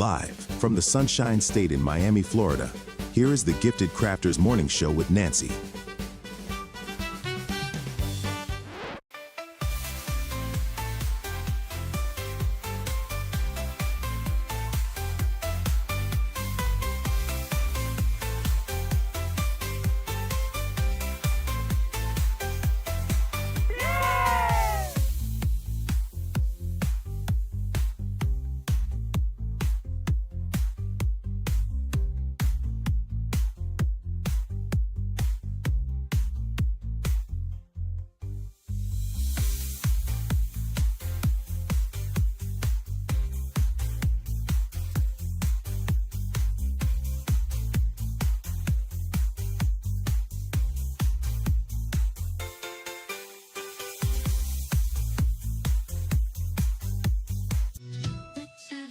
Live from the Sunshine State in Miami, Florida, here is the Gifted Crafters Morning Show with Nancy.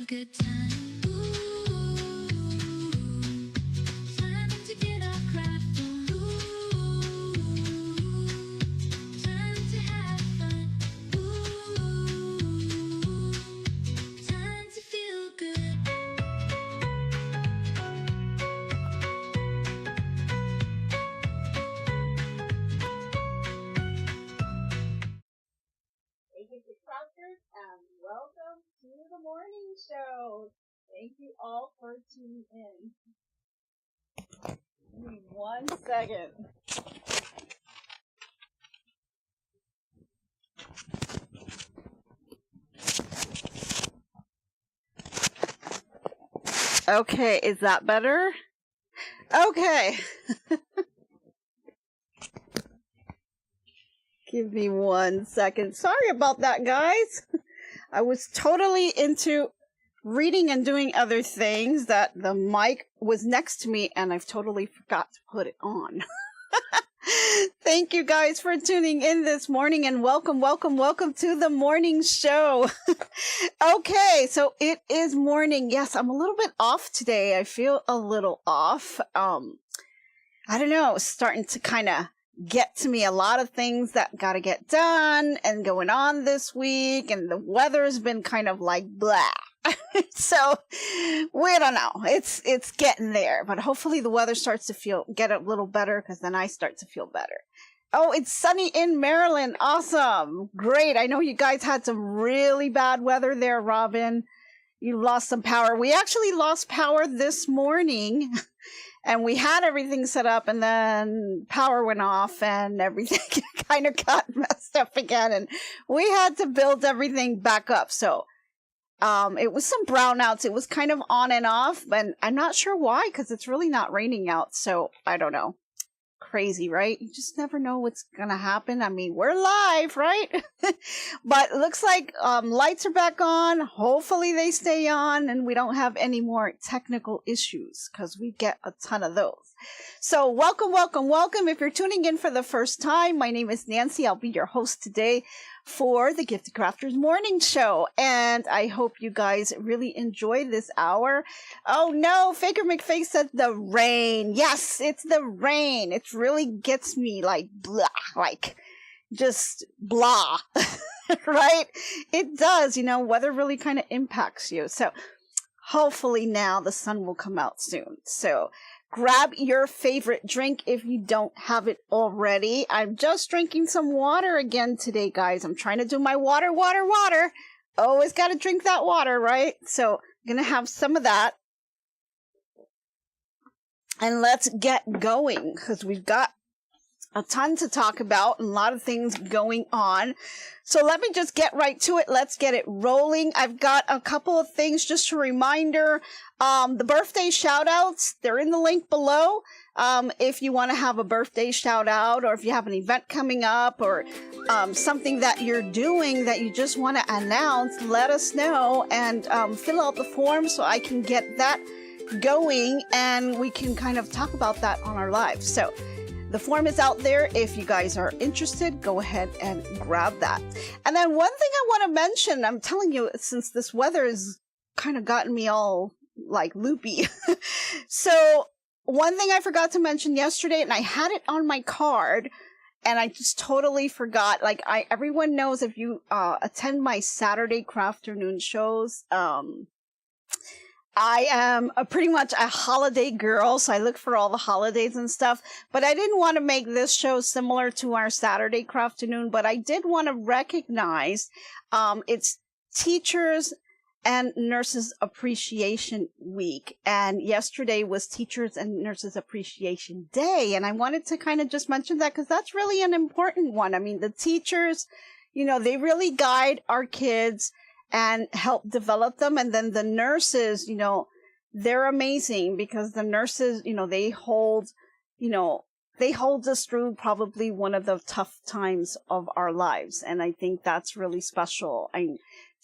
Good time. Ooh, time to get our craft on. Ooh, time to have fun. Ooh, time to feel good. Hey, Gifted Crafters, and welcome to the morning show. Thank you all for tuning in. Give me 1 second. Okay, is that better? Okay. Give me 1 second. Sorry about that, guys. I was totally into reading and doing other things that the mic was next to me and I've totally forgot to put it on. Thank you guys for tuning in this morning and welcome to the morning show. Okay, so it is morning. Yes, I'm a little bit off today. I feel a little off. I don't know, it's starting to kind of get to me, a lot of things that got to get done and going on this week, and the weather's been kind of like blah. So we don't know, it's getting there, but hopefully the weather starts to get a little better, because then I start to feel better. Oh, it's sunny in Maryland. Awesome. Great. I know you guys had some really bad weather there, Robin. You lost some power. We actually lost power this morning. And we had everything set up, and then power went off and everything kind of got messed up again. And we had to build everything back up. So it was some brownouts. It was kind of on and off, but I'm not sure why, because it's really not raining out. So I don't know. Crazy, right? You just never know what's going to happen. I mean, we're live, right? But it looks like lights are back on. Hopefully they stay on and we don't have any more technical issues, because we get a ton of those. So welcome. If you're tuning in for the first time, my name is Nancy. I'll be your host today for the Gifted Crafters Morning Show. And I hope you guys really enjoy this hour. Oh no, Faker McFace said the rain. Yes, it's the rain. It really gets me like blah, like just blah, right? It does, weather really kind of impacts you. So hopefully now the sun will come out soon. So grab your favorite drink if you don't have it already. I'm just drinking some water again today, guys. I'm trying to do my water. Always got to drink that water, right? So I'm going to have some of that. And let's get going, because we've got a ton to talk about and a lot of things going on. So let me just get right to it. Let's get it rolling. I've got a couple of things, just a reminder. The birthday shout outs, they're in the link below. If you want to have a birthday shout out, or if you have an event coming up, or something that you're doing that you just want to announce, let us know and fill out the form so I can get that going and we can kind of talk about that on our live. So the form is out there. If you guys are interested, go ahead and grab that. And then one thing I want to mention, I'm telling you, since this weather has kind of gotten me all like loopy. So one thing I forgot to mention yesterday, and I had it on my card and I just totally forgot. Like everyone knows, if you attend my Saturday Crafternoon shows, I am pretty much a holiday girl, so I look for all the holidays and stuff. But I didn't want to make this show similar to our Saturday Crafternoon, but I did want to recognize it's Teachers and Nurses Appreciation Week. And yesterday was Teachers and Nurses Appreciation Day. And I wanted to kind of just mention that because that's really an important one. I mean, the teachers, you know, they really guide our kids and help develop them. And then the nurses, you know, they're amazing because the nurses, you know, they hold us through probably one of the tough times of our lives. And I think that's really special.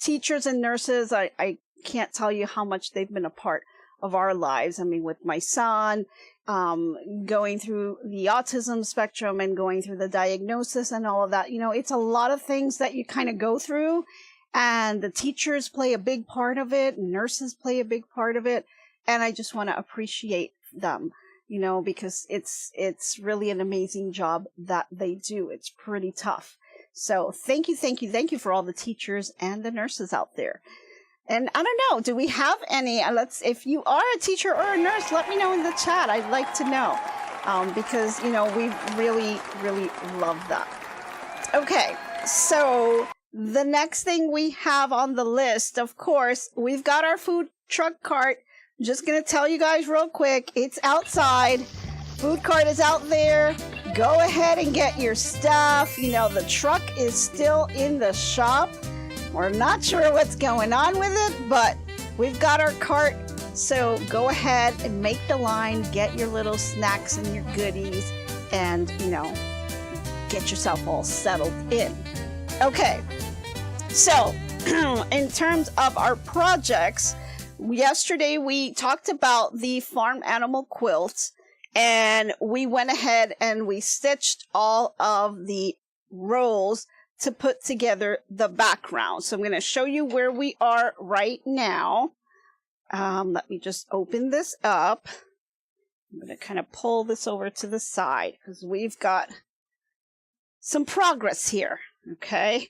Teachers and nurses, I can't tell you how much they've been a part of our lives. I mean, with my son, going through the autism spectrum and going through the diagnosis and all of that, you know, it's a lot of things that you kind of go through. And the teachers play a big part of it. Nurses play a big part of it. And I just want to appreciate them, you know, because it's really an amazing job that they do. It's pretty tough. So thank you for all the teachers and the nurses out there. And I don't know, do we have any? If you are a teacher or a nurse, let me know in the chat. I'd like to know because, you know, we really, really love that. Okay, so the next thing we have on the list, of course, we've got our food truck cart. Just going to tell you guys real quick, it's outside. Food cart is out there. Go ahead and get your stuff. You know, the truck is still in the shop. We're not sure what's going on with it, but we've got our cart. So go ahead and make the line, get your little snacks and your goodies, and, you know, get yourself all settled in. Okay, so in terms of our projects, yesterday we talked about the farm animal quilts, and we went ahead and we stitched all of the rows to put together the background. So I'm going to show you where we are right now. Let me just open this up. I'm going to kind of pull this over to the side because we've got some progress here. Okay.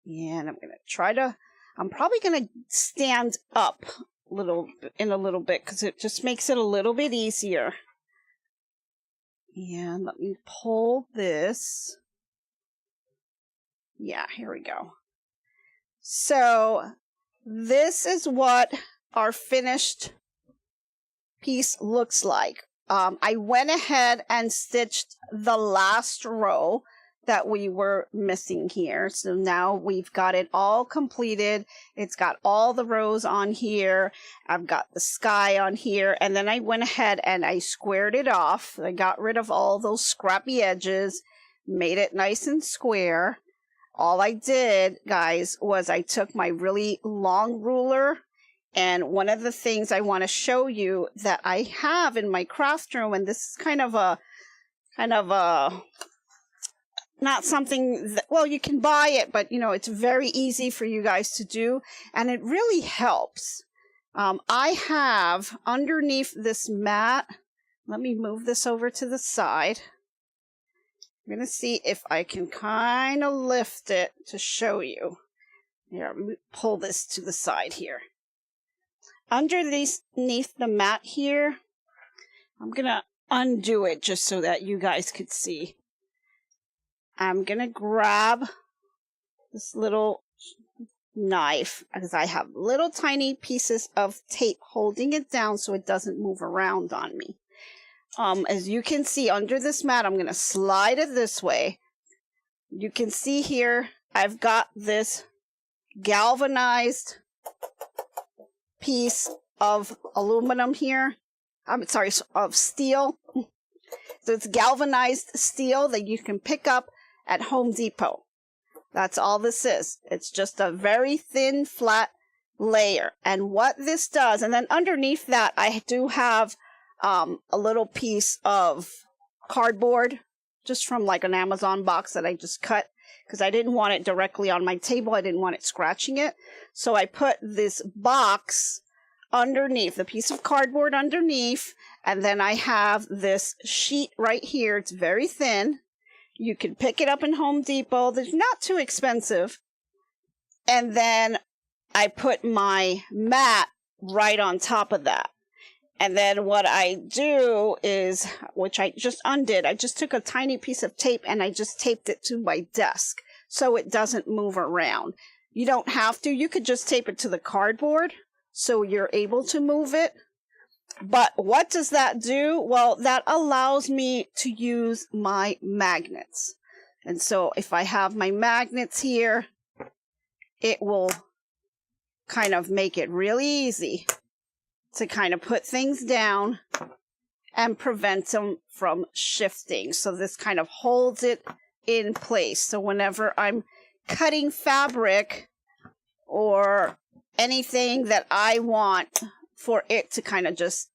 And I'm probably going to stand up in a little bit because it just makes it a little bit easier. And let me pull this. Yeah, here we go. So this is what our finished piece looks like. I went ahead and stitched the last row that we were missing here. So now we've got it all completed. It's got all the rows on here. I've got the sky on here. And then I went ahead and I squared it off. I got rid of all those scrappy edges, made it nice and square. All I did, guys, was I took my really long ruler, and one of the things I want to show you that I have in my craft room, and this is kind of a not something that, well, you can buy it, but, you know, it's very easy for you guys to do, and it really helps. I have underneath this mat, let me move this over to the side. I'm going to see if I can kind of lift it to show you. Here, let me pull this to the side here. Underneath the mat here, I'm going to undo it just so that you guys could see. I'm going to grab this little knife because I have little tiny pieces of tape holding it down so it doesn't move around on me. As you can see under this mat, I'm going to slide it this way. You can see here, I've got this galvanized piece of aluminum here. I'm sorry, of steel. So it's galvanized steel that you can pick up at Home Depot. That's all this is. It's just a very thin, flat layer. And what this does, and then underneath that, I do have a little piece of cardboard, just from like an Amazon box that I just cut, because I didn't want it directly on my table. I didn't want it scratching it. So I put this box underneath, the piece of cardboard underneath, and then I have this sheet right here. It's very thin. You can pick it up in Home Depot. They're not too expensive. And then I put my mat right on top of that. And then what I do is, which I just undid, I just took a tiny piece of tape and I just taped it to my desk so it doesn't move around. You don't have to. You could just tape it to the cardboard so you're able to move it. But what does that do? Well, that allows me to use my magnets. And so if I have my magnets here, it will kind of make it really easy to kind of put things down and prevent them from shifting. So this kind of holds it in place. So whenever I'm cutting fabric or anything that I want for it to kind of just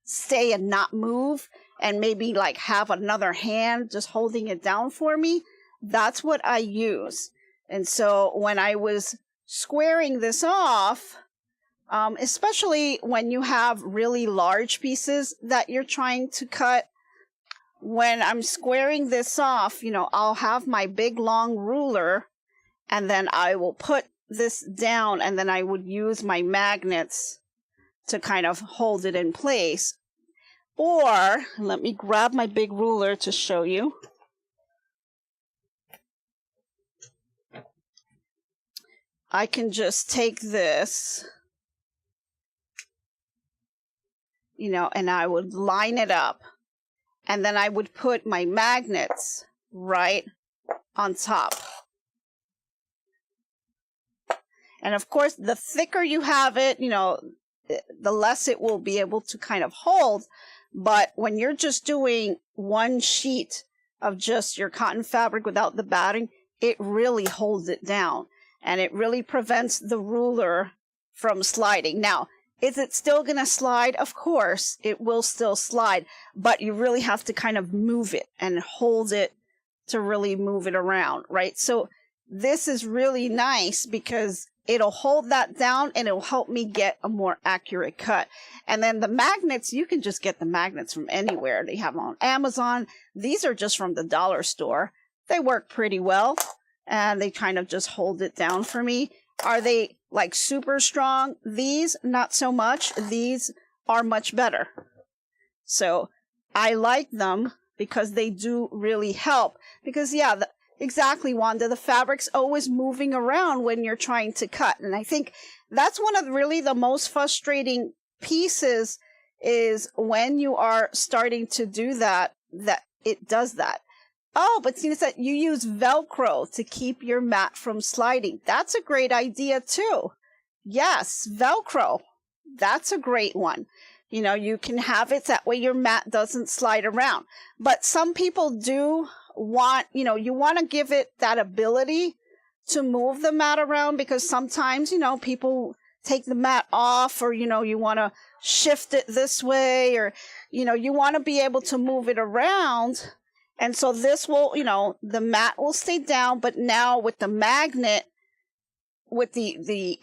stay and not move, and maybe like have another hand just holding it down for me, that's what I use. And so when I was squaring this off, especially when you have really large pieces that you're trying to cut, when I'm squaring this off, you know, I'll have my big long ruler and then I will put this down and then I would use my magnets to kind of hold it in place. Or, let me grab my big ruler to show you. I can just take this, you know, and I would line it up. And then I would put my magnets right on top. And of course, the thicker you have it, you know, the less it will be able to kind of hold. But when you're just doing one sheet of just your cotton fabric without the batting, it really holds it down. And it really prevents the ruler from sliding. Now, is it still going to slide? Of course, it will still slide. But you really have to kind of move it and hold it to really move it around, right? So this is really nice because it'll hold that down and it'll help me get a more accurate cut. And then the magnets, you can just get the magnets from anywhere. They have them on Amazon. These are just from the dollar store. They work pretty well and they kind of just hold it down for me. Are they like super strong? These, not so much. These are much better. So I like them because they do really help. Because yeah, exactly, Wanda. The fabric's always moving around when you're trying to cut. And I think that's one of really the most frustrating pieces is when you are starting to do that, that it does that. Oh, but see, that you use Velcro to keep your mat from sliding. That's a great idea too. Yes, Velcro. That's a great one. You know, you can have it that way your mat doesn't slide around. But some people do want, you know, you want to give it that ability to move the mat around because sometimes, you know, people take the mat off or, you know, you want to shift it this way or, you know, you want to be able to move it around. And so this will, you know, the mat will stay down, but now with the magnet, with the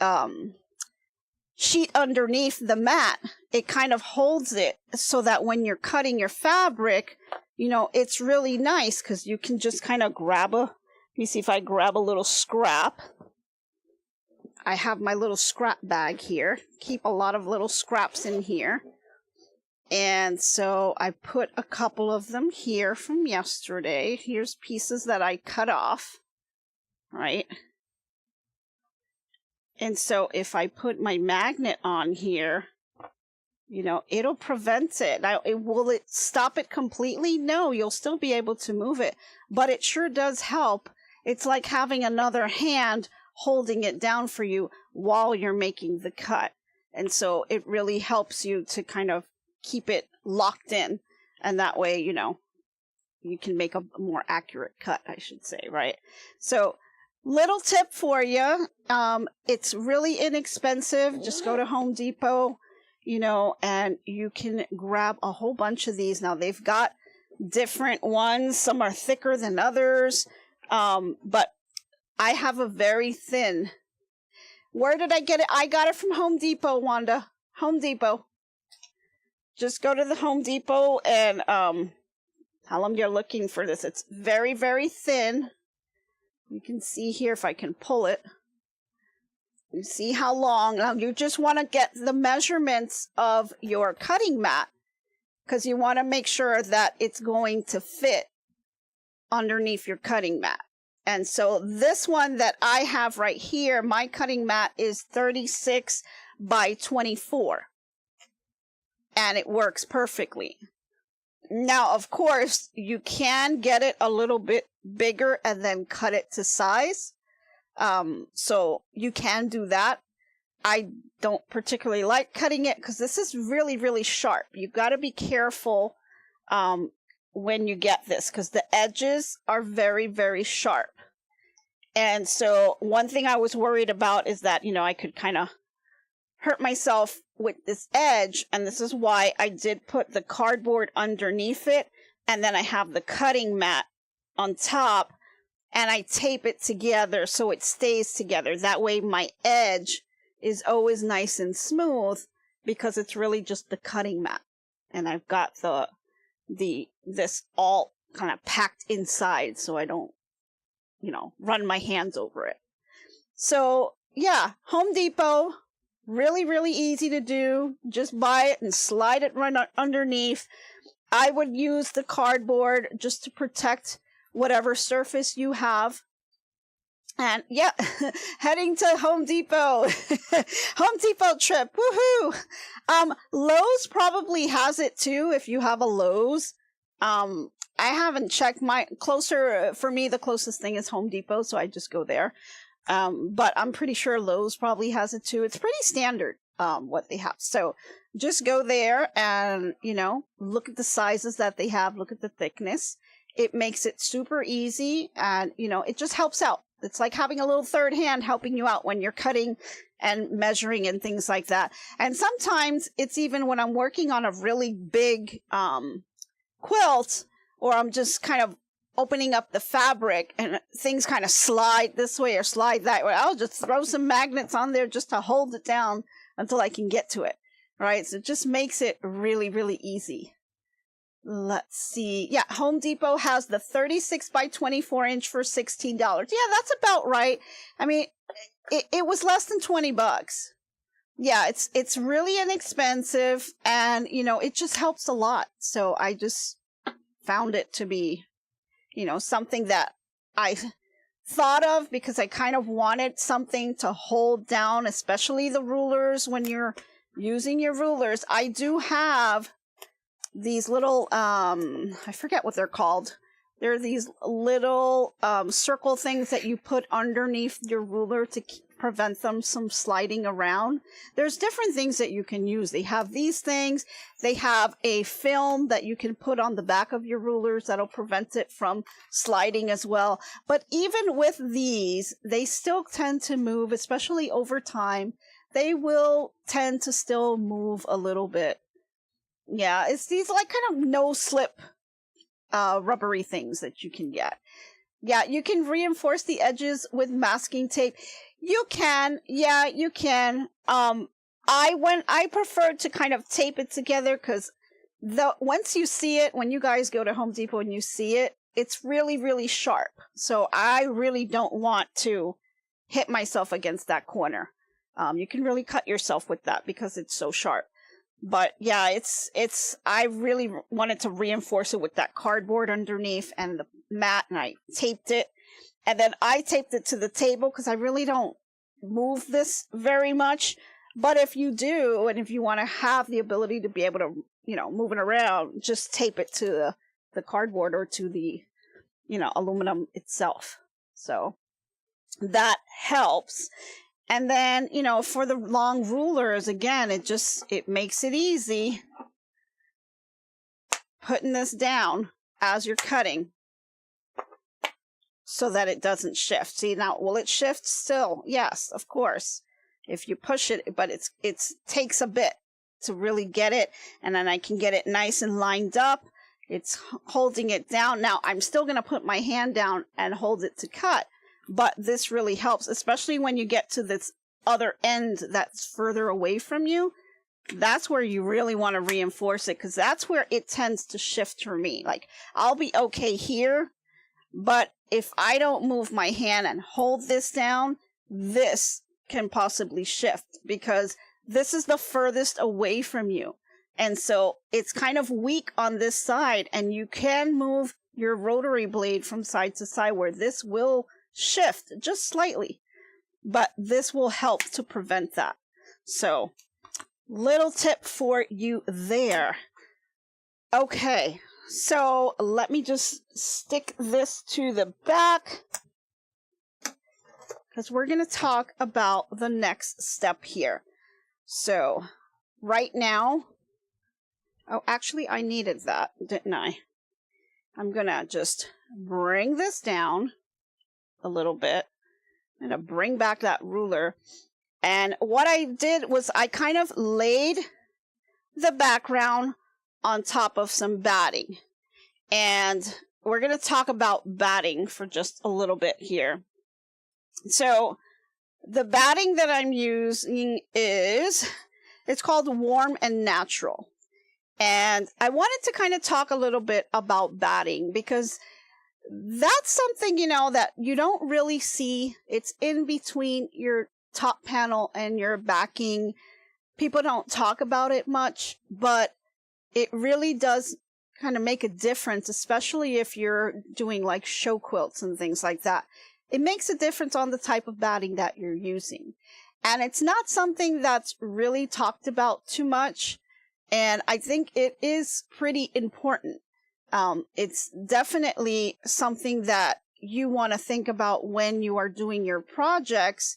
sheet underneath the mat, it kind of holds it so that when you're cutting your fabric, you know, it's really nice because you can just kind of grab let me see if I grab a little scrap. I have my little scrap bag here. Keep a lot of little scraps in here. And so I put a couple of them here from yesterday. Here's pieces that I cut off, right? And so if I put my magnet on here, you know, it'll prevent it. Now, will it stop it completely? No, you'll still be able to move it, but it sure does help. It's like having another hand holding it down for you while you're making the cut. And so it really helps you to kind of keep it locked in. And that way, you know, you can make a more accurate cut, I should say, right? So little tip for you. It's really inexpensive. Just go to Home Depot, you know, and you can grab a whole bunch of these. Now they've got different ones. Some are thicker than others. But I have a very thin. Where did I get it? I got it from Home Depot, Wanda. Home Depot. Just go to the Home Depot and tell them you're looking for this. It's very, very thin. You can see here if I can pull it. You see how long. Now you just want to get the measurements of your cutting mat because you want to make sure that it's going to fit underneath your cutting mat. And so this one that I have right here, my cutting mat is 36 by 24. And it works perfectly. Now, of course, you can get it a little bit bigger and then cut it to size. So you can do that. I don't particularly like cutting it because this is really, really sharp. You've got to be careful when you get this because the edges are very, very sharp. And so one thing I was worried about is that, I could kind of hurt myself with this edge. And this is why I did put the cardboard underneath it. And then I have the cutting mat on top. And I tape it together so it stays together. That way my edge is always nice and smooth because it's really just the cutting mat. And I've got this all kind of packed inside so I don't, run my hands over it. So yeah, Home Depot, really, really easy to do. Just buy it and slide it right underneath. I would use the cardboard just to protect whatever surface you have. And yeah, heading to Home Depot. Home Depot trip. Woohoo! Lowe's probably has it too if you have a Lowe's. I haven't checked for me, the closest thing is Home Depot, so I just go there. But I'm pretty sure Lowe's probably has it too. It's pretty standard, what they have. So just go there and, look at the sizes that they have, look at the thickness. It makes it super easy and, it just helps out. It's like having a little third hand helping you out when you're cutting and measuring and things like that. And sometimes it's even when I'm working on a really big quilt, or I'm just kind of opening up the fabric and things kind of slide this way or slide that way. I'll just throw some magnets on there just to hold it down until I can get to it. Right? So it just makes it really, really easy. Let's see. Yeah, Home Depot has the 36 by 24 inch for $16. Yeah, that's about right. I mean, it was less than $20. Yeah, it's really inexpensive and, it just helps a lot. So I just found it to be, something that I thought of because I kind of wanted something to hold down, especially the rulers when you're using your rulers. I do have these little, I forget what they're called. They're these little circle things that you put underneath your ruler to prevent them from sliding around. There's different things that you can use. They have these things. They have a film that you can put on the back of your rulers that'll prevent it from sliding as well. But even with these, they still tend to move, especially over time. They will tend to still move a little bit. Yeah, it's these like kind of no-slip rubbery things that you can get. Yeah, you can reinforce the edges with masking tape. You can. Yeah, you can. I prefer to kind of tape it together because once you see it, when you guys go to Home Depot and you see it, it's really, really sharp. So I really don't want to hit myself against that corner. You can really cut yourself with that because it's so sharp. But yeah, I really wanted to reinforce it with that cardboard underneath and the mat, and I taped it. And then I taped it to the table because I really don't move this very much. But if you do, and if you want to have the ability to be able to, move it around, just tape it to the cardboard or to the, aluminum itself. So that helps. And then, for the long rulers, again, it makes it easy putting this down as you're cutting so that it doesn't shift. See, now, will it shift still? Yes, of course, if you push it, but it takes a bit to really get it. And then I can get it nice and lined up. It's holding it down. Now, I'm still going to put my hand down and hold it to cut. But this really helps, especially when you get to this other end that's further away from you. That's where you really want to reinforce it because that's where it tends to shift for me. Like, I'll be okay here, but if I don't move my hand and hold this down, this can possibly shift, because this is the furthest away from you. And so it's kind of weak on this side, and you can move your rotary blade from side to side where this will shift just slightly, but this will help to prevent that. So little tip for you there. Okay, so let me just stick this to the back, because we're going to talk about the next step here. So right now, oh, actually I needed that, didn't I? I'm going to just bring this down a little bit. I'm going to bring back that ruler. And what I did was I kind of laid the background on top of some batting. And we're going to talk about batting for just a little bit here. So the batting that I'm using it's called Warm and Natural. And I wanted to kind of talk a little bit about batting, because that's something, you know, that you don't really see. It's in between your top panel and your backing. People don't talk about it much, but it really does kind of make a difference, especially if you're doing like show quilts and things like that. It makes a difference on the type of batting that you're using. And it's not something that's really talked about too much. And I think it is pretty important. It's definitely something that you want to think about when you are doing your projects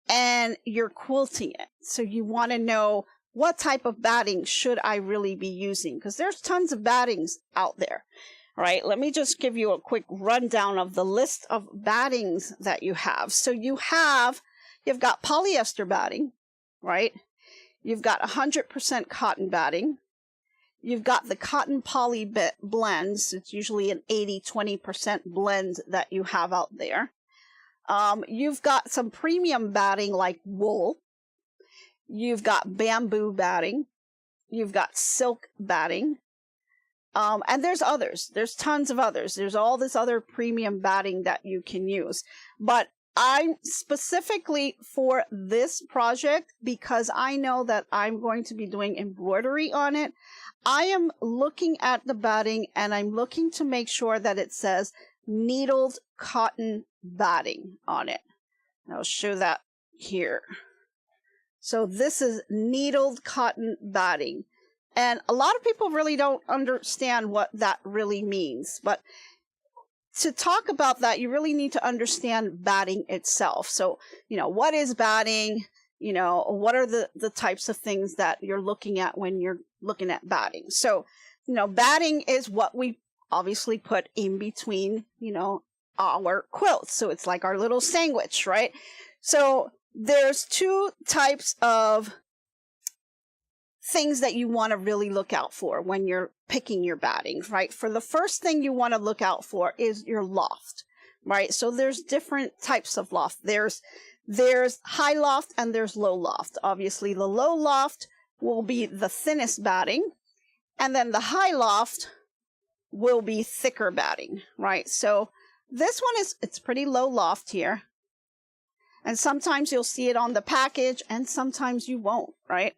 and you're quilting it. So you want to know, what type of batting should I really be using? Because there's tons of battings out there. All right, let me just give you a quick rundown of the list of battings that you have. So you've got polyester batting, right? You've got 100% cotton batting. You've got the cotton poly blends. It's usually an 80-20% blend that you have out there. You've got some premium batting like wool. You've got bamboo batting. You've got silk batting. And there's others. There's tons of others. There's all this other premium batting that you can use. But I'm specifically for this project, because I know that I'm going to be doing embroidery on it. I am looking at the batting and I'm looking to make sure that it says needled cotton batting on it. I'll show that here. So this is needled cotton batting. And a lot of people really don't understand what that really means. But to talk about that, you really need to understand batting itself. So, you know, what is batting? You know, what are the types of things that you're looking at when you're looking at batting? So, you know, batting is what we obviously put in between, you know, our quilts. So it's like our little sandwich, right? So there's two types of things that you want to really look out for when you're picking your battings, right? For the first thing you want to look out for is your loft, right? So there's different types of loft. There's high loft and there's low loft. Obviously, the low loft will be the thinnest batting, and then the high loft will be thicker batting, right? So this one it's pretty low loft here. And sometimes you'll see it on the package and sometimes you won't, right?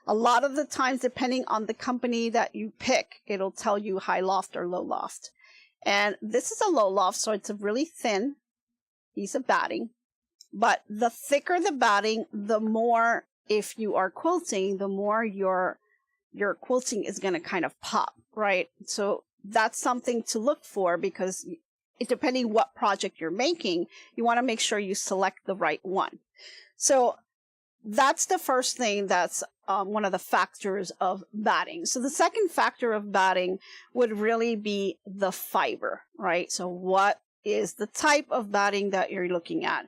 A lot of the times, depending on the company that you pick, it'll tell you high loft or low loft. And this is a low loft, so it's a really thin piece of batting. But the thicker the batting, the more, if you are quilting, the more your quilting is going to kind of pop, right? So that's something to look for, because depending what project you're making, you want to make sure you select the right one. So that's the first thing that's one of the factors of batting. So the second factor of batting would really be the fiber, right? So what is the type of batting that you're looking at?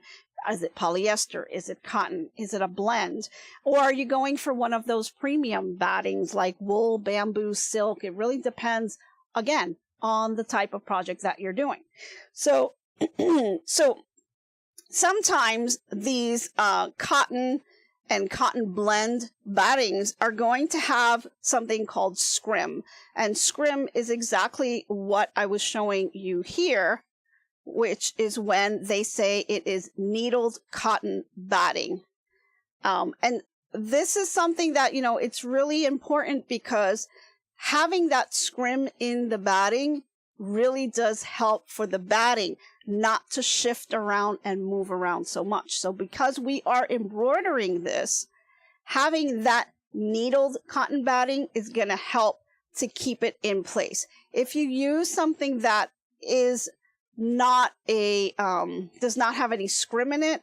Is it polyester? Is it cotton? Is it a blend? Or are you going for one of those premium battings like wool, bamboo, silk? It really depends, again, on the type of project that you're doing. So, sometimes these cotton and cotton blend battings are going to have something called scrim. And scrim is exactly what I was showing you here, which is when they say it is needled cotton batting, And this is something that, you know, it's really important because having that scrim in the batting really does help for the batting not to shift around and move around so much. So because we are embroidering this, having that needled cotton batting is going to help to keep it in place. If you use something that is not a, does not have any scrim in it,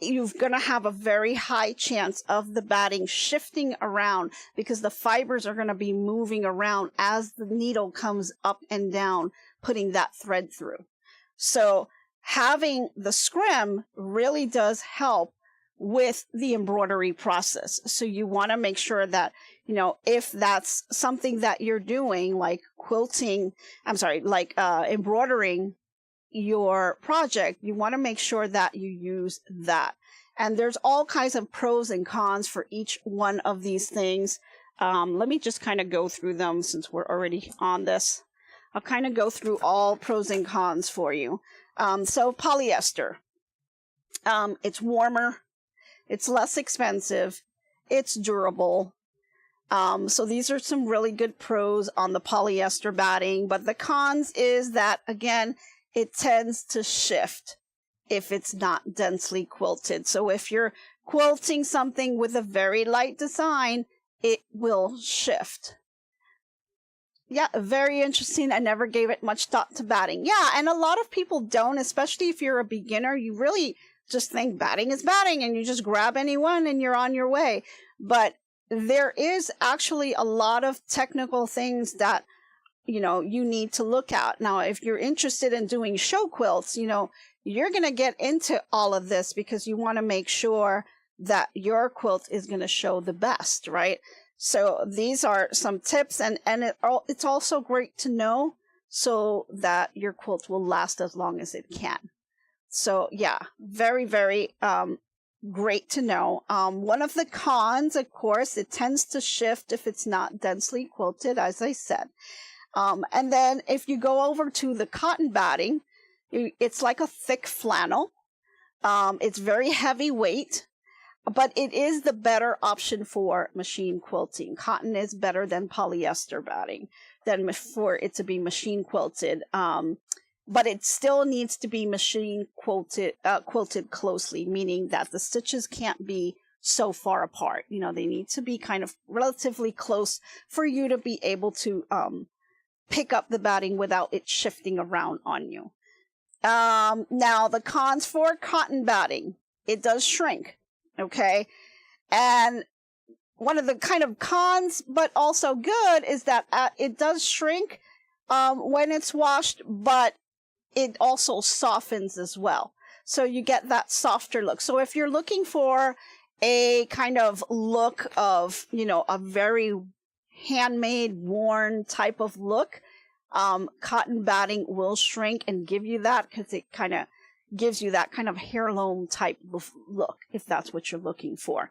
you're going to have a very high chance of the batting shifting around because the fibers are going to be moving around as the needle comes up and down, putting that thread through. So having the scrim really does help with the embroidery process. So you want to make sure that, you know, if that's something that you're doing, like quilting, embroidering your project, you want to make sure that you use that. And there's all kinds of pros and cons for each one of these things. Let me just kind of go through them since we're already on this. I'll kind of go through all pros and cons for you. So polyester, it's warmer, it's less expensive, it's durable. So these are some really good pros on the polyester batting, but the cons is that, again, it tends to shift if it's not densely quilted. So if you're quilting something with a very light design, it will shift. Yeah, very interesting. I never gave it much thought to batting. Yeah, and a lot of people don't, especially if you're a beginner. You really just think batting is batting and you just grab any one and you're on your way. But there is actually a lot of technical things that, you know, you need to look at. Now, if you're interested in doing show quilts, you know, you're going to get into all of this because you want to make sure that your quilt is going to show the best, right? So these are some tips, and it's also great to know so that your quilt will last as long as it can. So yeah, very, very great to know. One of the cons, of course, it tends to shift if it's not densely quilted, as I said. And then if you go over to the cotton batting, it's like a thick flannel. It's very heavyweight, but it is the better option for machine quilting. Cotton is better than polyester batting than for it to be machine quilted. But it still needs to be machine quilted closely, meaning that the stitches can't be so far apart. You know, they need to be kind of relatively close for you to be able to pick up the batting without it shifting around on you. Now, the cons for cotton batting, it does shrink, okay? And one of the kind of cons, but also good, is that it does shrink when it's washed, but it also softens as well. So you get that softer look. So if you're looking for a kind of look of, you know, a very handmade, worn type of look, cotton batting will shrink and give you that because it kind of gives you that kind of heirloom type of look, if that's what you're looking for.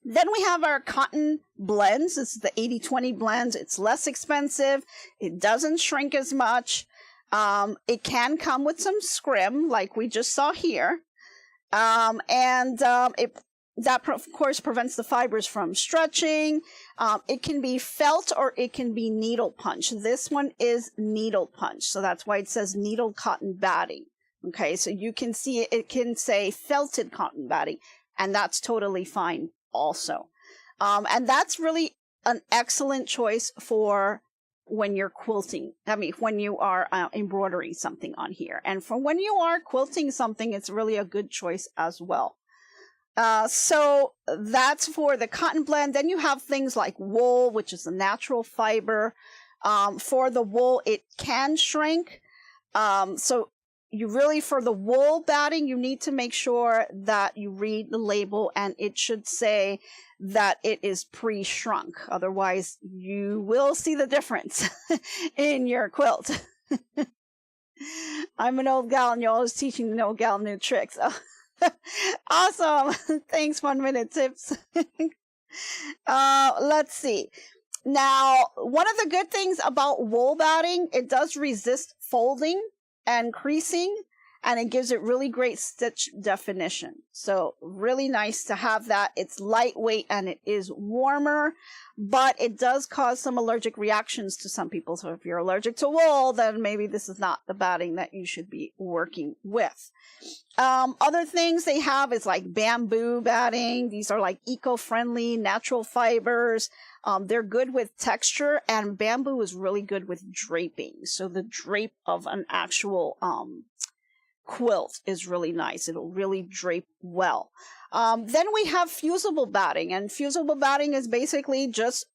Then we have our cotton blends. This is the 80-20 blends. It's less expensive. It doesn't shrink as much. It can come with some scrim, like we just saw here. That, of course, prevents the fibers from stretching. It can be felt or it can be needle punch. This one is needle punch, so that's why it says needle cotton batting. Okay, so you can see it can say felted cotton batting, and that's totally fine also. And that's really an excellent choice for when you're quilting. I mean, when you are embroidering something on here. And for when you are quilting something, it's really a good choice as well. So that's for the cotton blend. Then you have things like wool, which is a natural fiber. For the wool, it can shrink. So you really, for the wool batting, you need to make sure that you read the label and it should say that it is pre-shrunk. Otherwise, you will see the difference in your quilt. I'm an old gal and you're always teaching an old gal new tricks. Awesome. Thanks, 1 minute tips. Let's see. Now, one of the good things about wool batting, it does resist folding and creasing, and it gives it really great stitch definition. So really nice to have that. It's lightweight and it is warmer, but it does cause some allergic reactions to some people. So if you're allergic to wool, then maybe this is not the batting that you should be working with. Other things they have is like bamboo batting. These are like eco-friendly, natural fibers. They're good with texture, and bamboo is really good with draping. So the drape of an actual quilt is really nice. It'll really drape well. Then we have fusible batting, and fusible batting is basically just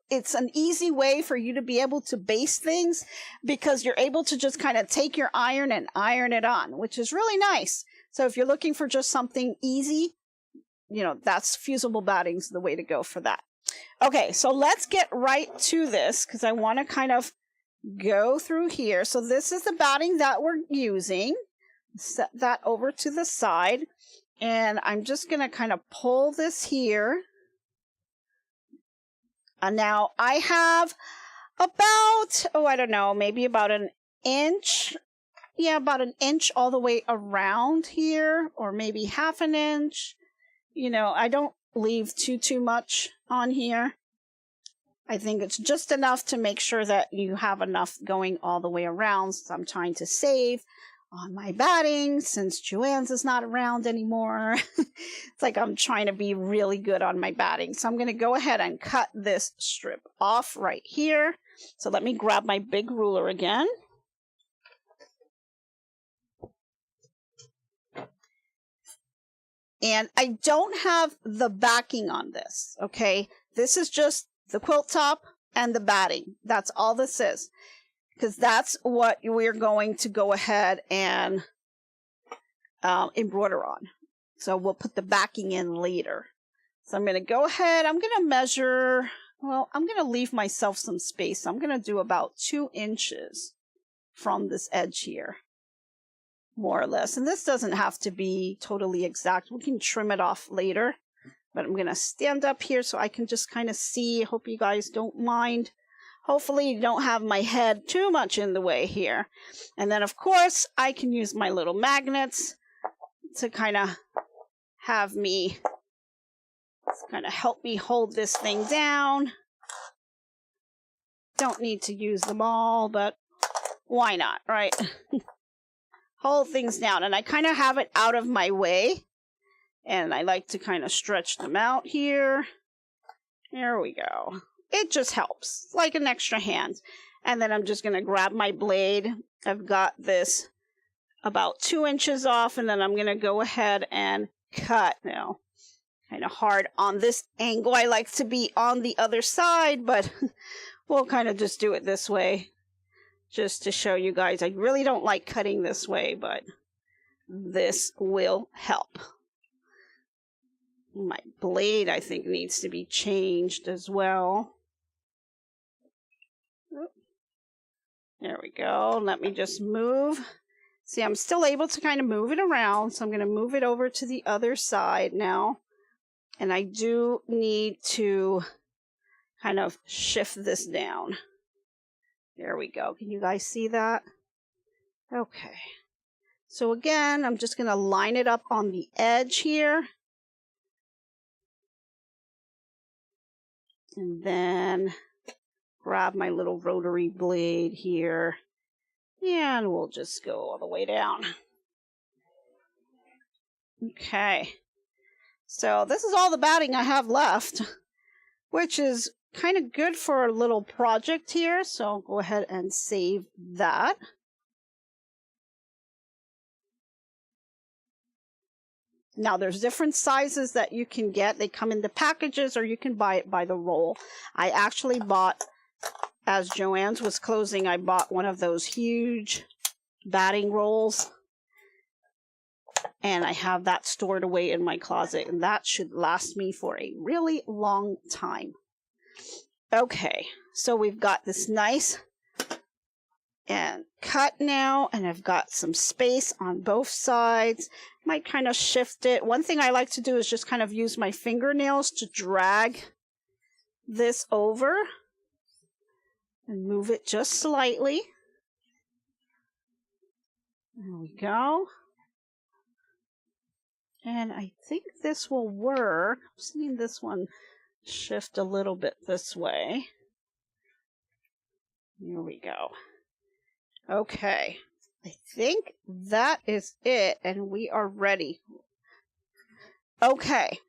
it's an easy way for you to be able to base things, because you're able to just kind of take your iron and iron it on, which is really nice. So if you're looking for just something easy, you know, that's fusible batting's the way to go for that. Okay, so let's get right to this, because I want to kind of go through here. So this is the batting that we're using. Set that over to the side, and I'm just going to kind of pull this here. And now I have about, I don't know, maybe about an inch. Yeah, about an inch all the way around here, or maybe half an inch. You know, I don't leave too much on here. I think it's just enough to make sure that you have enough going all the way around. So I'm trying to save on my batting since Joanne's is not around anymore. It's like I'm trying to be really good on my batting. So I'm going to go ahead and cut this strip off right here. So let me grab my big ruler again. And I don't have the backing on this, okay? This is just the quilt top and the batting. That's all this is, because that's what we're going to go ahead and embroider on. So we'll put the backing in later. So I'm going to go ahead. I'm going to measure, well, I'm going to leave myself some space. I'm going to do about 2 inches from this edge here, more or less. And this doesn't have to be totally exact. We can trim it off later. But I'm going to stand up here so I can just kind of see. Hope you guys don't mind. Hopefully you don't have my head too much in the way here. And then, of course, I can use my little magnets to kind of have me, kind of help me hold this thing down. Don't need to use them all, but why not, right? Hold things down. And I kind of have it out of my way. And I like to kind of stretch them out here. There we go. It just helps. It's like an extra hand. And then I'm just going to grab my blade. I've got this about 2 inches off. And then I'm going to go ahead and cut now. Kind of hard on this angle. I like to be on the other side, but we'll kind of just do it this way. Just to show you guys. I really don't like cutting this way, but this will help. My blade, I think, needs to be changed as well. There we go. Let me just move. See, I'm still able to kind of move it around, so I'm going to move it over to the other side now. And I do need to kind of shift this down. There we go. Can you guys see that? Okay. So again, I'm just going to line it up on the edge here. And then grab my little rotary blade here. And we'll just go all the way down. Okay. So this is all the batting I have left, which is kind of good for a little project here. So I'll go ahead and save that. Now, there's different sizes that you can get. They come in the packages, or you can buy it by the roll. I actually bought, as Joanne's was closing, I bought one of those huge batting rolls. And I have that stored away in my closet. And that should last me for a really long time. Okay, so we've got this nice and cut now, and I've got some space on both sides. Might kind of shift it. One thing I like to do is just kind of use my fingernails to drag this over and move it just slightly. There we go. And I think this will work. I'm seeing this one shift a little bit this way. Here we go. Okay. I think that is it, and we are ready. Okay.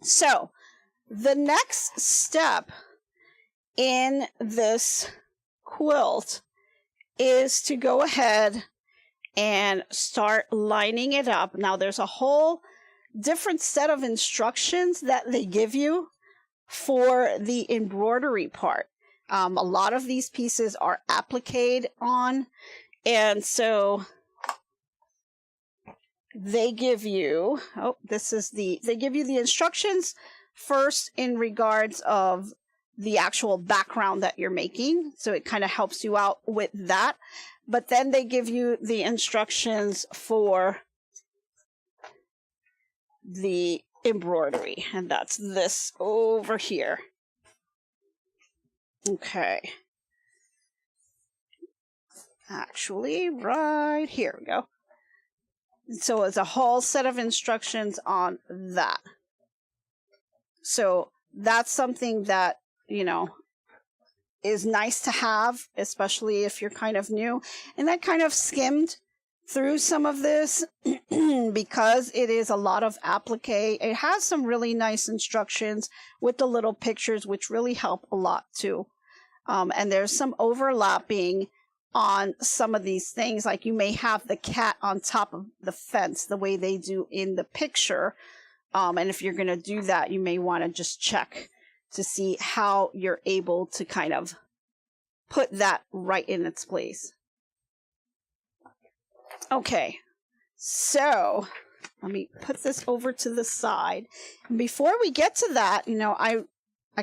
So, the next step in this quilt is to go ahead and start lining it up. Now, there's a whole different set of instructions that they give you for the embroidery part. A lot of these pieces are appliqued on, and so they give you, they give you the instructions first in regards of the actual background that you're making. So it kind of helps you out with that. But then they give you the instructions for the embroidery, and that's this over here. Okay. Actually, right here we go. So it's a whole set of instructions on that. So that's something that, you know, is nice to have, especially if you're kind of new. And I kind of skimmed through some of this because it is a lot of applique. It has some really nice instructions with the little pictures, which really help a lot too. And there's some overlapping on some of these things, like you may have the cat on top of the fence the way they do in the picture. And if you're going to do that, you may want to just check to see how you're able to kind of put that right in its place. Okay, so let me put this over to the side. And before we get to that, you know, I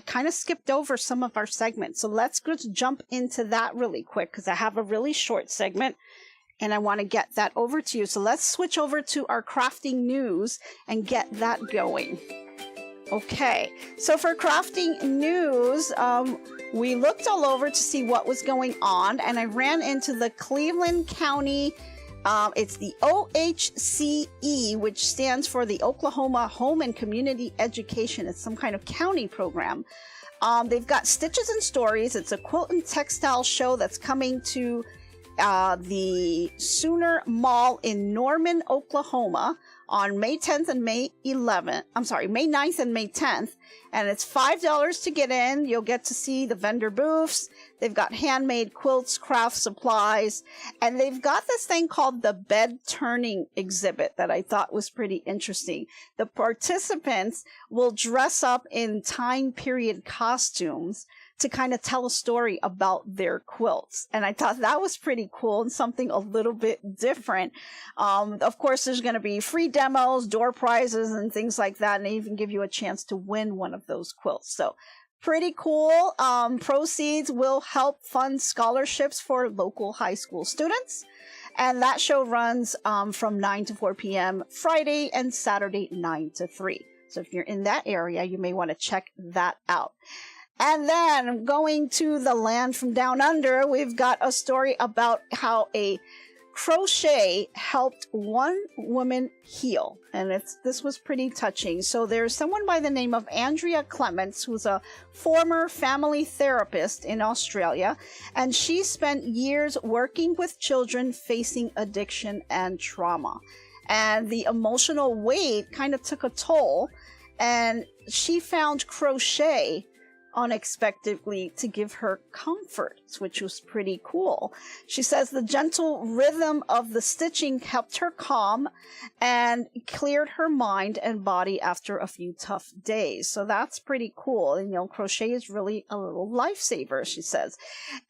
kind of skipped over some of our segments. So let's just jump into that really quick because I have a really short segment and I want to get that over to you. So let's switch over to our crafting news and get that going. Okay, so for crafting news, we looked all over to see what was going on, and I ran into the Cleveland County, it's the OHCE, which stands for the Oklahoma Home and Community Education. It's some kind of county program. They've got Stitches and Stories. It's a quilt and textile show that's coming to the Sooner Mall in Norman, Oklahoma on May 10th and May 9th and May 10th. And it's $5 to get in. You'll get to see the vendor booths. They've got handmade quilts, craft supplies, and they've got this thing called the bed turning exhibit that I thought was pretty interesting. The participants will dress up in time period costumes to kind of tell a story about their quilts. And I thought that was pretty cool and something a little bit different. Of course, there's going to be free demos, door prizes, and things like that. And they even give you a chance to win one of those quilts. So pretty cool. Proceeds will help fund scholarships for local high school students. And that show runs from 9 to 4 p.m. Friday and Saturday, 9 to 3. So if you're in that area, you may want to check that out. And then going to the land from down under, we've got a story about how a crochet helped one woman heal. And this was pretty touching. So there's someone by the name of Andrea Clements, who's a former family therapist in Australia. And she spent years working with children facing addiction and trauma. And the emotional weight kind of took a toll. And she found crochet unexpectedly to give her comfort, which was pretty cool. She says the gentle rhythm of the stitching helped her calm and cleared her mind and body after a few tough days. So that's pretty cool. And, you know, crochet is really a little lifesaver, she says.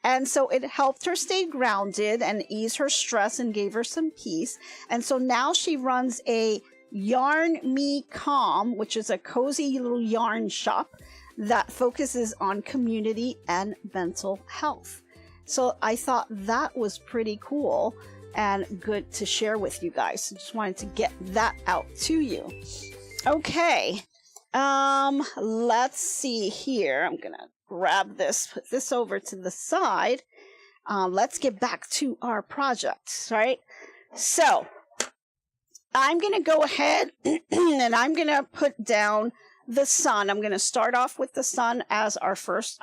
And so it helped her stay grounded and ease her stress and gave her some peace. And so now she runs a Yarn Me Calm, which is a cozy little yarn shop that focuses on community and mental health. So I thought that was pretty cool and good to share with you guys. So just wanted to get that out to you. Okay, let's see here. I'm gonna grab this, put this over to the side. let's get back to our projects, right? So I'm going to go ahead and I'm going to put down the sun. I'm going to start off with the sun as our first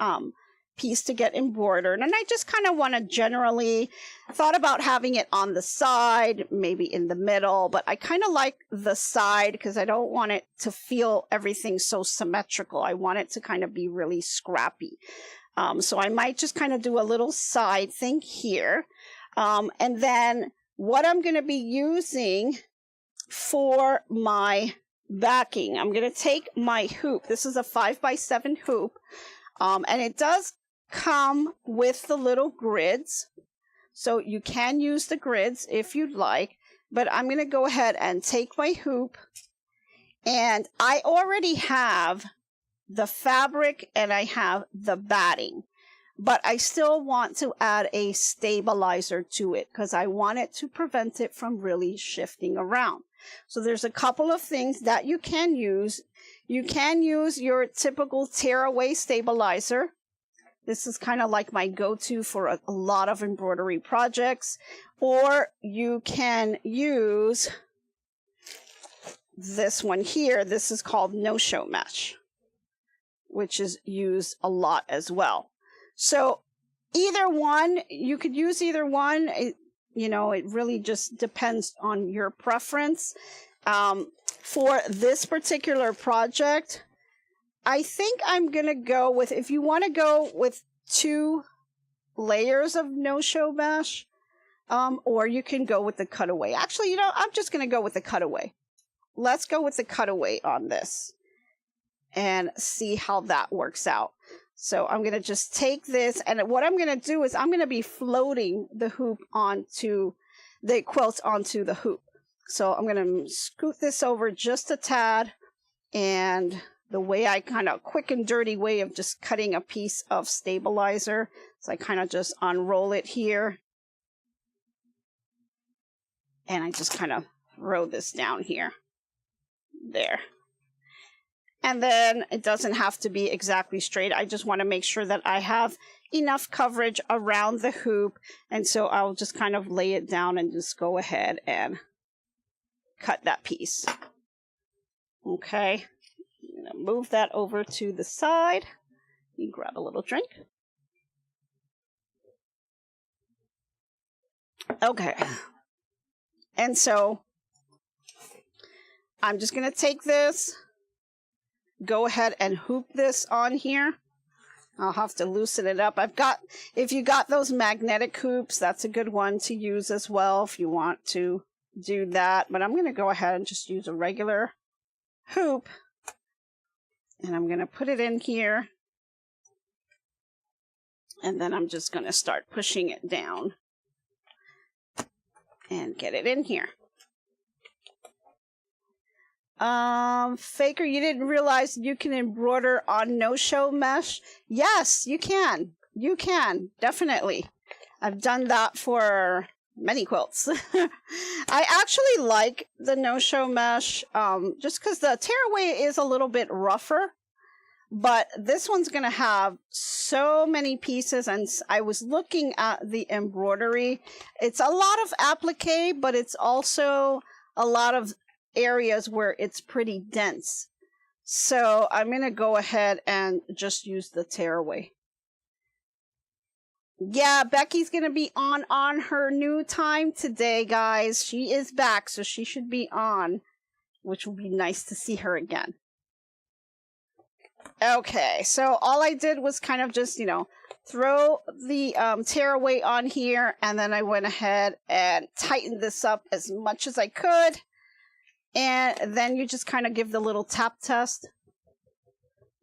piece to get embroidered. And I just kind of want to generally thought about having it on the side, maybe in the middle, but I kind of like the side because I don't want it to feel everything so symmetrical. I want it to kind of be really scrappy. So I might just kind of do a little side thing here. And then what I'm going to be using for my backing, I'm going to take my hoop. This is a 5x7 hoop. And it does come with the little grids. So you can use the grids if you'd like. But I'm going to go ahead and take my hoop. And I already have the fabric and I have the batting, but I still want to add a stabilizer to it because I want it to prevent it from really shifting around. So there's a couple of things that you can use. You can use your typical tearaway stabilizer. This is kind of like my go-to for a lot of embroidery projects, or you can use this one here. This is called no-show mesh, which is used a lot as well. So either one, you could use either one. It really just depends on your preference. For this particular project, I think I'm going to go with, if you want to go with 2 layers of no-show mesh, or you can go with the cutaway. Actually, I'm just going to go with the cutaway. Let's go with the cutaway on this and see how that works out. So I'm going to just take this, and what I'm going to do is I'm going to be floating the hoop onto the quilt onto the hoop. So I'm going to scoot this over just a tad, and the way I kind of quick and dirty way of just cutting a piece of stabilizer. So I kind of just unroll it here, and I just kind of throw this down here. There. And then it doesn't have to be exactly straight. I just want to make sure that I have enough coverage around the hoop. And so I'll just kind of lay it down and just go ahead and cut that piece. Okay. I'm going to move that over to the side. You grab a little drink. Okay. And so I'm just going to take this, go ahead and hoop this on here. I'll have to loosen it up. If you got those magnetic hoops, that's a good one to use as well if you want to do that. But I'm going to go ahead and just use a regular hoop. And I'm going to put it in here. And then I'm just going to start pushing it down and get it in here. Faker, you didn't realize you can embroider on no-show mesh? Yes, you can. You can, definitely. I've done that for many quilts. I actually like the no-show mesh, just because the tearaway is a little bit rougher, but this one's going to have so many pieces, and I was looking at the embroidery. It's a lot of applique, but it's also a lot of areas where it's pretty dense. So I'm going to go ahead and just use the tearaway. Yeah, Becky's going to be on her new time today, guys. She is back, so she should be on, which will be nice to see her again. Okay, so all I did was kind of just, throw the tearaway on here, and then I went ahead and tightened this up as much as I could. And then you just kind of give the little tap test.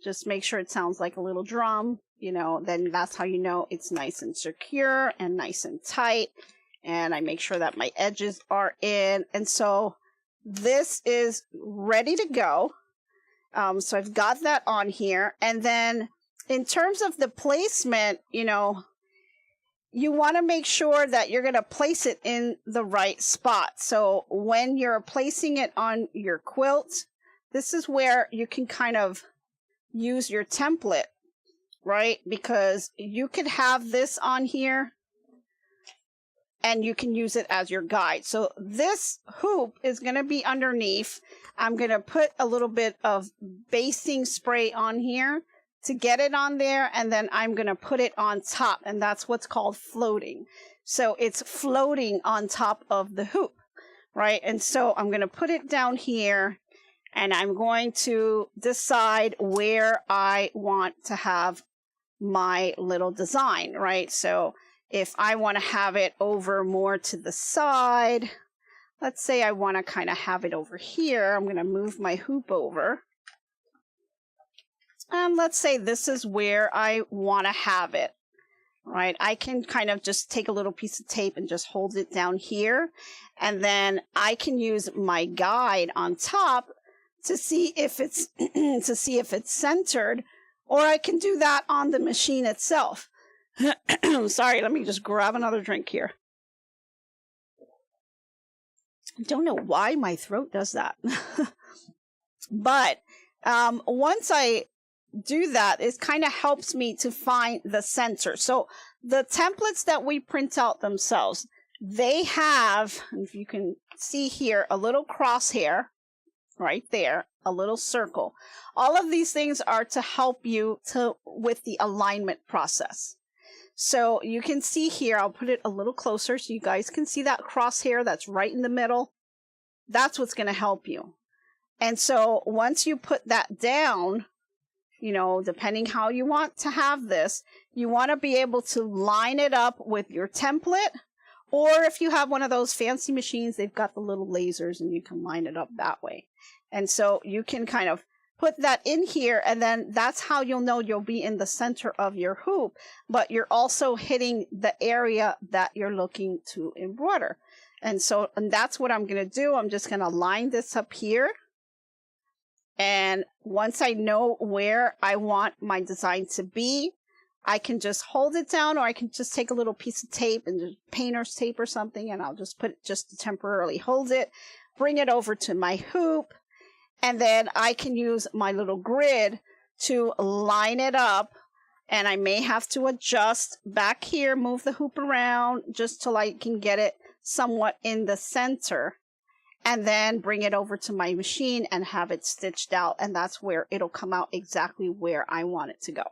Just make sure it sounds like a little drum. Then that's how you know it's nice and secure and nice and tight. And I make sure that my edges are in. And so this is ready to go. So I've got that on here. And then in terms of the placement, you want to make sure that you're going to place it in the right spot. So when you're placing it on your quilt, this is where you can kind of use your template, right? Because you could have this on here and you can use it as your guide. So this hoop is going to be underneath. I'm going to put a little bit of basting spray on here to get it on there, and then I'm going to put it on top, and that's what's called floating. So it's floating on top of the hoop, right? And so I'm going to put it down here, and I'm going to decide where I want to have my little design, right? So if I want to have it over more to the side, let's say I want to kind of have it over here, I'm going to move my hoop over. And let's say this is where I want to have it, right? I can kind of just take a little piece of tape and just hold it down here. And then I can use my guide on top to see if it's, centered, or I can do that on the machine itself. Sorry, let me just grab another drink here. I don't know why my throat does that. But once I do that, it kind of helps me to find the center. So the templates that we print out themselves, they have, if you can see here, a little crosshair right there, a little circle. All of these things are to help you with the alignment process. So you can see here, I'll put it a little closer so you guys can see that crosshair that's right in the middle. That's what's going to help you. And so once you put that down, you know, depending how you want to have this, you want to be able to line it up with your template, or if you have one of those fancy machines, they've got the little lasers and you can line it up that way. And so you can kind of put that in here, and then that's how you'll know you'll be in the center of your hoop, but you're also hitting the area that you're looking to embroider. And so, and that's what I'm going to do. I'm just going to line this up here. And once I know where I want my design to be, I can just hold it down, or I can just take a little piece of tape and just painter's tape or something, and I'll just put it just to temporarily hold it, bring it over to my hoop, and then I can use my little grid to line it up. And I may have to adjust back here, move the hoop around just till I can get it somewhat in the center, and then bring it over to my machine and have it stitched out. And that's where it'll come out exactly where I want it to go.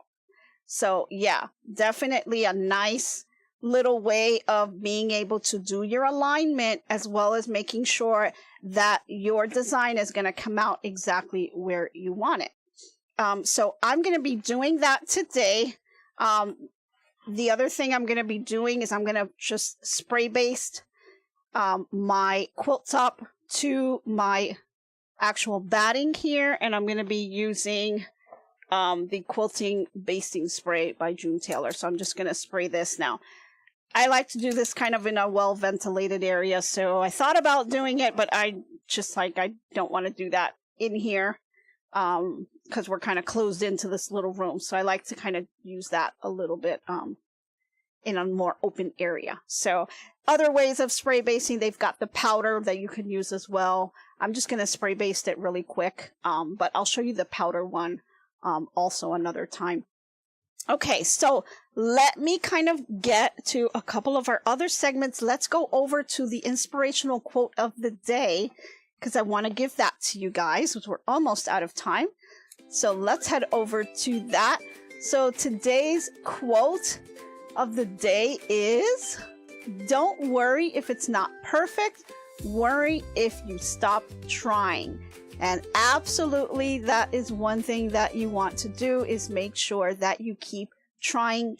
So yeah, definitely a nice little way of being able to do your alignment, as well as making sure that your design is going to come out exactly where you want it. So I'm going to be doing that today. The other thing I'm going to be doing is I'm going to just spray baste my quilt top to my actual batting here, and I'm going to be using the quilting basting spray by June Taylor. So I'm just going to spray this now. I like to do this kind of in a well-ventilated area, so I thought about doing it, but I don't want to do that in here because we're kind of closed into this little room. So I like to kind of use that a little bit in a more open area. So other ways of spray basting, they've got the powder that you can use as well. I'm just going to spray baste it really quick, but I'll show you the powder one also another time. Okay, so let me kind of get to a couple of our other segments. Let's go over to the inspirational quote of the day, because I want to give that to you guys, because we're almost out of time. So let's head over to that. So today's quote of the day is, "Don't worry if it's not perfect. Worry if you stop trying." And absolutely, that is one thing that you want to do, is make sure that you keep trying,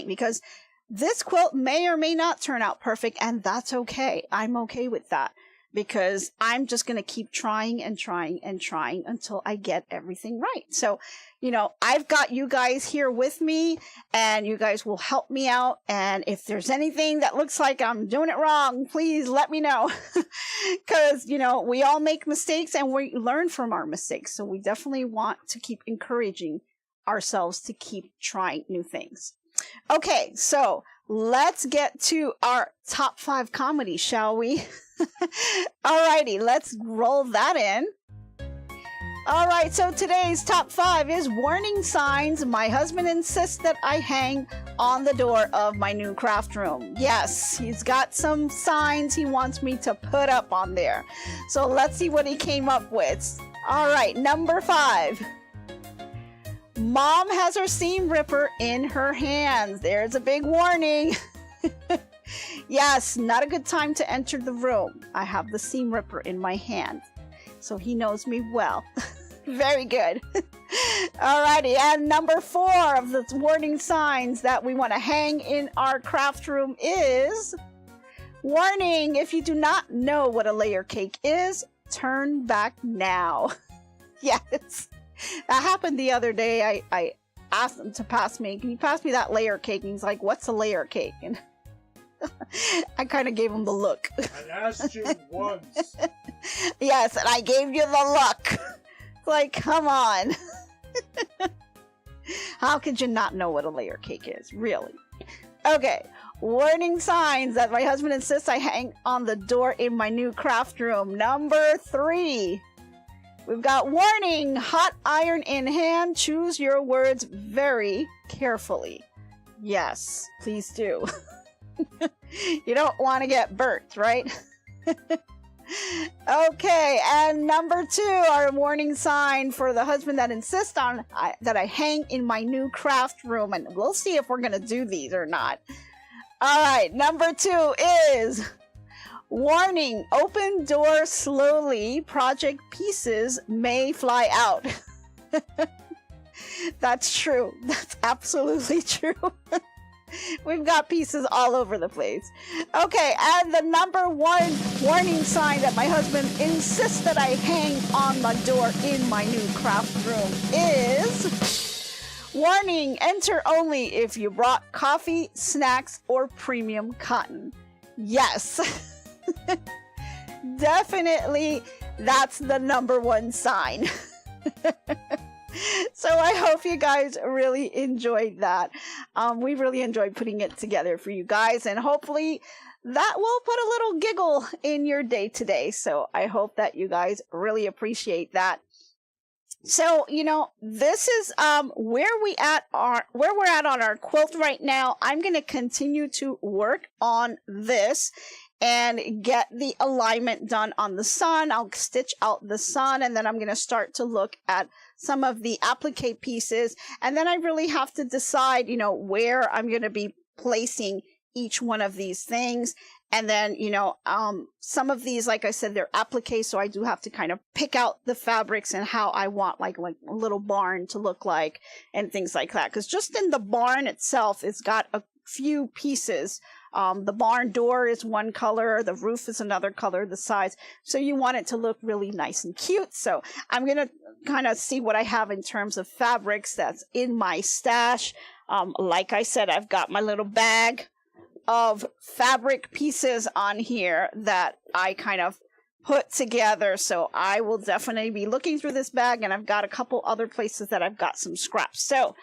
because this quilt may or may not turn out perfect, and that's okay. I'm okay with that, because I'm just going to keep trying until I get everything right. So, you know, I've got you guys here with me, and you guys will help me out. And if there's anything that looks like I'm doing it wrong, please let me know. Because, you know, we all make mistakes and we learn from our mistakes. So we definitely want to keep encouraging ourselves to keep trying new things. Okay, so let's get to our top 5 comedy, shall we? Alrighty, let's roll that in. All right, so today's top 5 is warning signs my husband insists that I hang on the door of my new craft room. Yes, he's got some signs he wants me to put up on there. So let's see what he came up with. All right, number 5. Mom has her seam ripper in her hands. There's a big warning. Yes, not a good time to enter the room. I have the seam ripper in my hand. So he knows me well. Very good. Alrighty, and number 4 of the warning signs that we want to hang in our craft room is warning, if you do not know what a layer cake is, turn back now. Yes, that happened the other day. I asked him to pass me, can you pass me that layer cake? And he's like, what's a layer cake? And I kind of gave him the look. I asked you once. Yes, and I gave you the look. Like, come on. How could you not know what a layer cake is? Really? Okay. Warning signs that my husband insists I hang on the door in my new craft room. Number 3. We've got warning, hot iron in hand. Choose your words very carefully. Yes, please do. You don't want to get burnt, right? Okay, and number 2, our warning sign for the husband that insists on that I hang in my new craft room, and we'll see if we're gonna do these or not. All right, number 2 is warning, open door slowly, project pieces may fly out. That's true. That's absolutely true. We've got pieces all over the place. Okay, and the number 1 warning sign that my husband insists that I hang on the door in my new craft room is warning, enter only if you brought coffee, snacks, or premium cotton. Yes. Definitely, that's the number 1 sign. So I hope you guys really enjoyed that. We really enjoyed putting it together for you guys, and hopefully that will put a little giggle in your day today. So I hope that you guys really appreciate that. So, you know, this is where we're at on our quilt right now. I'm going to continue to work on this and get the alignment done on the sun. I'll stitch out the sun, and then I'm going to start to look at some of the applique pieces. And then I really have to decide, you know, where I'm going to be placing each one of these things. And then, you know, some of these, like I said, they're appliques, so I do have to kind of pick out the fabrics and how I want like a little barn to look like and things like that. Because just in the barn itself, it's got a few pieces. The barn door is one color, the roof is another color, the sides. So you want it to look really nice and cute. So I'm going to kind of see what I have in terms of fabrics that's in my stash. Like I said, I've got my little bag of fabric pieces on here that I kind of put together. So I will definitely be looking through this bag, and I've got a couple other places that I've got some scraps. So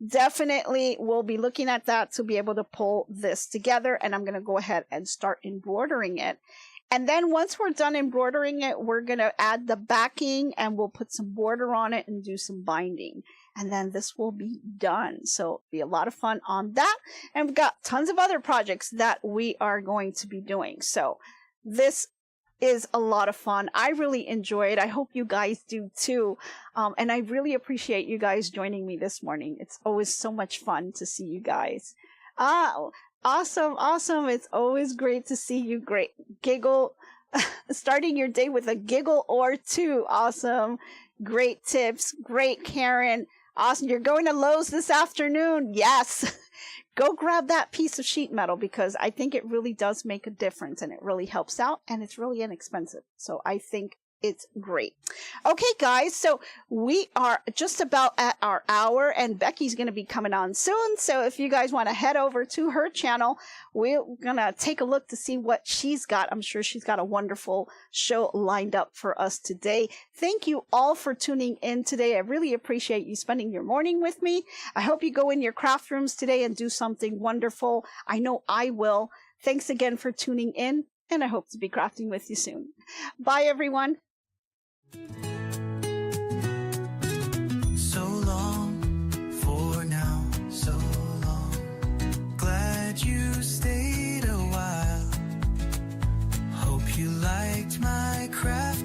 definitely we'll be looking at that to be able to pull this together, and I'm going to go ahead and start embroidering it. And then once we're done embroidering it, we're going to add the backing, and we'll put some border on it and do some binding. And then this will be done. So it'll be a lot of fun on that. And we've got tons of other projects that we are going to be doing. So this is a lot of fun. I really enjoy it. I hope you guys do too. And I really appreciate you guys joining me this morning. It's always so much fun to see you guys. Awesome. It's always great to see you. Great giggle. Starting your day with a giggle or two. Awesome. Great tips. Great, Karen. Awesome. You're going to Lowe's this afternoon. Yes. Go grab that piece of sheet metal, because I think it really does make a difference, and it really helps out, and it's really inexpensive. So I think it's great. Okay, guys, so we are just about at our hour, and Becky's going to be coming on soon. So if you guys want to head over to her channel, we're going to take a look to see what she's got. I'm sure she's got a wonderful show lined up for us today. Thank you all for tuning in today. I really appreciate you spending your morning with me. I hope you go in your craft rooms today and do something wonderful. I know I will. Thanks again for tuning in, and I hope to be crafting with you soon. Bye, everyone.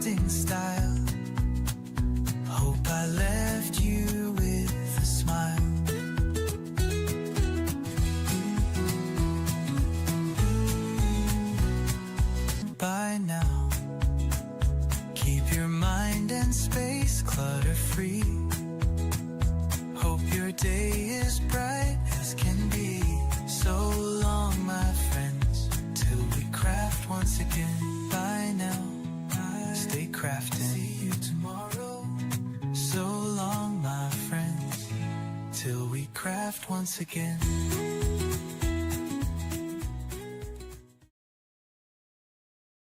uplifting style. Hope I left you with a smile. By now, keep your mind and space clutter free. Hope your day is bright as can be. So long, my friends, till we craft once again. Bye now, stay crafting. See you tomorrow. So long, my friends, till we craft once again.